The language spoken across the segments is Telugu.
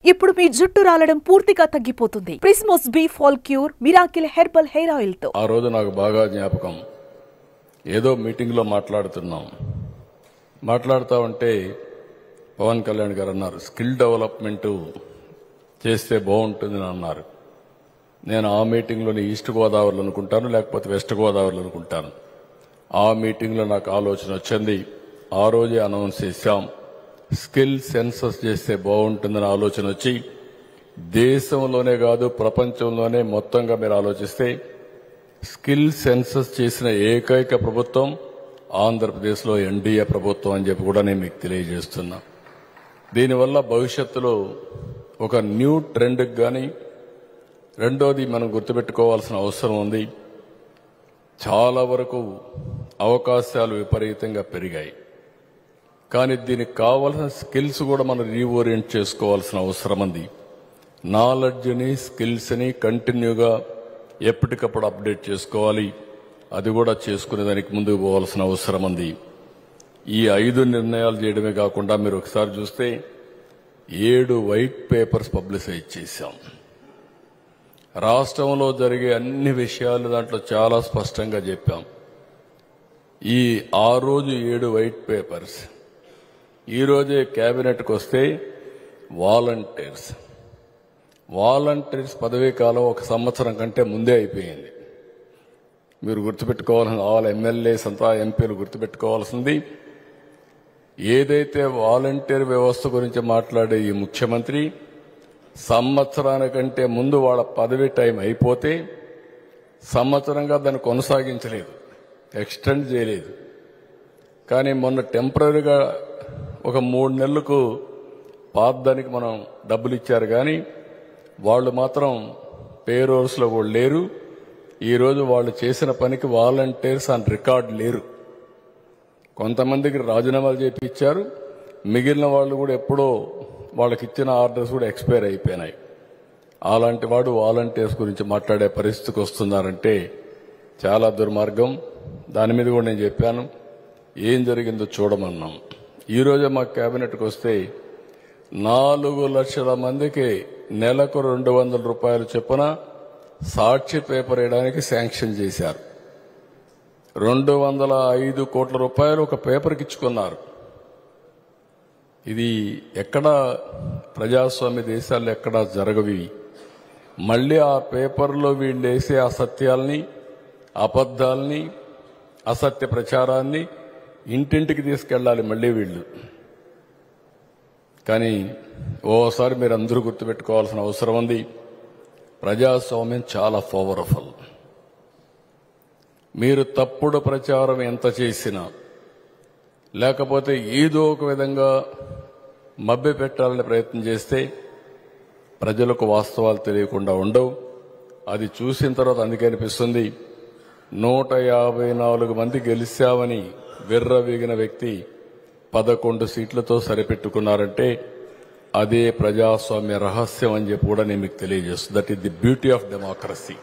ఇప్పుడు మీ జుట్టు రాలడం పూర్తిగా తగ్గిపోతుంది. Prismos B fall cure miracle herbal hair oil తో. ఆ రోజు నాకు బాగా జ్ఞాపకం. ఏదో మీటింగ్ లో మాట్లాడుతూ ఉంటే పవన్ కళ్యాణ్ గారు అన్నారు, స్కిల్ డెవలప్మెంట్ చేస్తే బాగుంటుందని అన్నారు. నేను ఆ మీటింగ్ లోని ఈస్ట్ గోదావరిలో అనుకుంటాను, లేకపోతే వెస్ట్ గోదావరిలో అనుకుంటాను. ఆ మీటింగ్ లో నాకు ఆలోచన వచ్చింది. ఆ రోజే అనౌన్స్ చేశాం, స్కిల్ సెన్సస్ చేస్తే బాగుంటుందని ఆలోచన వచ్చి, దేశంలోనే కాదు ప్రపంచంలోనే మొత్తంగా మీరు ఆలోచిస్తే స్కిల్ సెన్సస్ చేసిన ఏకైక ప్రభుత్వం ఆంధ్రప్రదేశ్లో ఎన్డీఏ ప్రభుత్వం అని చెప్పి కూడా నేను మీకు తెలియజేస్తున్నా. దీనివల్ల భవిష్యత్తులో ఒక న్యూ ట్రెండ్కి కానీ, రెండోది మనం గుర్తుపెట్టుకోవాల్సిన అవసరం ఉంది, చాలా వరకు అవకాశాలు విపరీతంగా పెరిగాయి. కానీ దీనికి కావాల్సిన స్కిల్స్ కూడా మనం రీఓరియంట్ చేసుకోవాల్సిన అవసరం ఉంది. నాలెడ్జ్ని, స్కిల్స్ని కంటిన్యూగా ఎప్పటికప్పుడు అప్డేట్ చేసుకోవాలి. అది కూడా చేసుకునేదానికి ముందుకు పోవాల్సిన అవసరం ఉంది. ఈ 5 నిర్ణయాలు చేయడమే కాకుండా మీరు ఒకసారి చూస్తే 7 వైట్ పేపర్స్ పబ్లిసైజ్ చేశాం. రాష్ట్రంలో జరిగే అన్ని విషయాలు దాంట్లో చాలా స్పష్టంగా చెప్పాం. ఆ రోజు 7 వైట్ పేపర్స్, ఈ రోజే కేబినెట్కి వస్తే వాలంటీర్స్ పదవీ కాలం 1 సంవత్సరం కంటే ముందే అయిపోయింది. మీరు గుర్తుపెట్టుకోవాల్సిన వాళ్ళ ఎమ్మెల్యేస్ అంతా, ఎంపీలు గుర్తుపెట్టుకోవాల్సింది, ఏదైతే వాలంటీర్ వ్యవస్థ గురించి మాట్లాడే ఈ ముఖ్యమంత్రి సంవత్సరానికంటే ముందు వాళ్ళ పదవీ టైం అయిపోతే సంవత్సరంగా దాన్ని కొనసాగించలేదు, ఎక్స్టెండ్ చేయలేదు. కానీ మొన్న టెంపరీగా ఒక 3 నెలలకు పాతదానికి మనం డబ్బులు ఇచ్చారు. కానీ వాళ్ళు మాత్రం పేరోల్స్లో కూడా లేరు. ఈరోజు వాళ్ళు చేసిన పనికి వాలంటీర్స్ ఆన్ రికార్డ్ లేరు. కొంతమందికి రాజీనామాలు చేయించారు, మిగిలిన వాళ్ళు కూడా ఎప్పుడో వాళ్ళకి ఇచ్చిన ఆర్డర్స్ కూడా ఎక్స్పైర్ అయిపోయినాయి. అలాంటి వాడు వాలంటీర్స్ గురించి మాట్లాడే పరిస్థితికి వస్తున్నారంటే చాలా దుర్మార్గం. దాని మీద కూడా నేను చెప్పాను, ఏం జరిగిందో చూడమన్నాం. ఈరోజే మా కేబినెట్కి వస్తే 4 లక్షల మందికి నెలకు 200 రూపాయలు చొప్పున సాక్షి పేపర్ వేయడానికి శాంక్షన్ చేశారు. 205 కోట్ల రూపాయలు ఒక పేపర్కి ఇచ్చుకున్నారు. ఇది ఎక్కడ ప్రజాస్వామ్య దేశాల్లో ఎక్కడా జరగవి. మళ్ళీ ఆ పేపర్లో వీళ్ళు వేసే అసత్యాల్ని, అబద్దాల్ని, అసత్య ప్రచారాన్ని ఇంటింటికి తీసుకెళ్లాలి మళ్ళీ వీళ్ళు. కానీ ఓసారి మీరు అందరూ గుర్తుపెట్టుకోవాల్సిన అవసరం ఉంది, ప్రజాస్వామ్యం చాలా పవర్ఫుల్. మీరు తప్పుడు ప్రచారం ఎంత చేసినా, లేకపోతే ఏదో ఒక విధంగా మభ్య పెట్టాలని ప్రయత్నం చేస్తే ప్రజలకు వాస్తవాలు తెలియకుండా ఉండవు. అది చూసిన తర్వాత అందుకే అనిపిస్తుంది, 154 మంది గెలిచామని విర్రవీగిన వ్యక్తి 11 సీట్లతో సరిపెట్టుకున్నారంటే అదే ప్రజాస్వామ్య రహస్యం అని చెప్పి కూడా నేను మీకు తెలియజేస్తుంది. That is the beauty of democracy.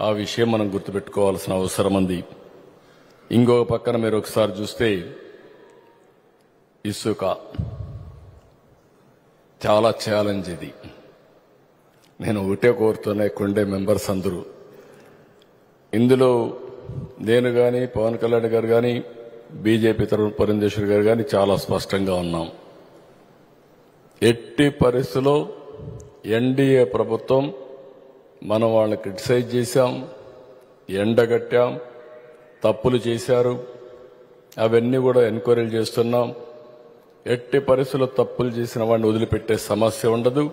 ఆ విషయం మనం గుర్తుపెట్టుకోవాల్సిన అవసరం ఉంది. ఇంకొక పక్కన మీరు ఒకసారి చూస్తే ఇసుక చాలా ఛాలెంజ్. ఇది నేను ఒకటే కోరుతున్నా, ఇక్కడుండే మెంబర్స్ అందరూ, ఇందులో నేను కానీ, పవన్ కళ్యాణ్ గారు కానీ, బీజేపీ తరఫున పురంధేశ్వరి గారు కానీ చాలా స్పష్టంగా ఉన్నాం. ఎట్టి పరిస్థితుల్లో ఎన్డీఏ ప్రభుత్వం, మనం వాళ్ళని క్రిటిసైజ్ చేశాం, ఎండగట్టాం, తప్పులు చేశారు, అవన్నీ కూడా ఎంక్వైరీలు చేస్తున్నాం. ఎట్టి పరిస్థితుల్లో తప్పులు చేసిన వాడిని వదిలిపెట్టే సమస్య ఉండదు.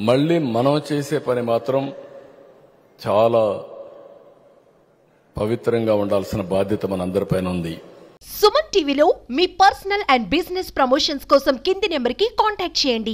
మళ్ళీ మనం చేసే పని మాత్రం చాలా పవిత్రంగా ఉండాల్సిన బాధ్యత మనందరిపైన ఉంది. సుమన్ టీవీలో మీ పర్సనల్ అండ్ బిజినెస్ ప్రమోషన్స్ కోసం కింది నెంబర్కి కాంటాక్ట్ చేయండి.